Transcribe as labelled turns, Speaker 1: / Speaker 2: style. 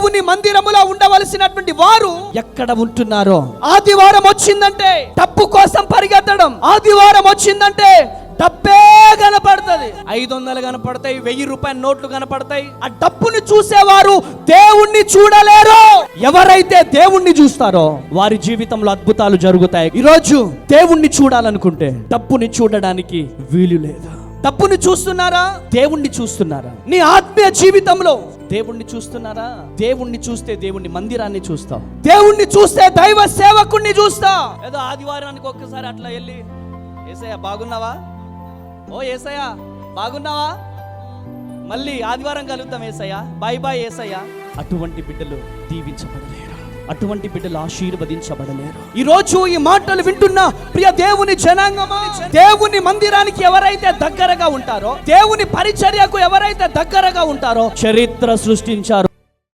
Speaker 1: దేవుని మందిరములో ఉండవలసినటువంటి వారు ఎక్కడ ఉంటున్నారో, ఆదివారం వచ్చిందంటే డబ్బు కోసం పరిగెత్తడం, ఆదివారం వచ్చిందంటే డబ్బే కనపడుతుంది. 500 కనపడతాయి, 1000 రూపాయల నోట్లు కనపడతాయి. ఆ డబ్బుని చూసేవారు దేవుణ్ణి చూడలేరు. ఎవరైతే దేవుణ్ణి చూస్తారో వారి జీవితంలో అద్భుతాలు జరుగుతాయి. ఈరోజు దేవుణ్ణి చూడాలనుకుంటే డబ్బుని చూడడానికి వీలు లేదు. డబ్బుని చూస్తున్నారా? దేవుణ్ణి చూస్తున్నారా? నీ ఆత్మీయ జీవితంలో దేవుణ్ణి చూస్తున్నారా? దేవుణ్ణి చూస్తే దేవుణ్ణి మందిరాన్ని చూస్తావు. దేవుణ్ణి చూస్తే దైవ సేవకుణ్ణి చూస్తావు. ఏదో ఆదివారానికి ఒక్కసారి అట్లా వెళ్ళి, యేసయ్య బాగున్నావా, ఓ యేసయ్య బాగున్నావా, మళ్ళీ ఆదివారం కలుగుతాం యేసయ్య, బాయ్ బాయ్ యేసయ్య. అటువంటి బిడ్డలు దీవించబడలేరు, అటువంటి బిడ్డలు ఆశీర్వదించబడలేరు. ఈ రోజు ఈ మాటలు వింటున్న ప్రియ దేవుని జనాంగమా, దేవుని మందిరానికి ఎవరైతే దగ్గరగా ఉంటారో, దేవుని పరిచర్యకు ఎవరైతే దగ్గరగా ఉంటారో చరిత్ర సృష్టించారు.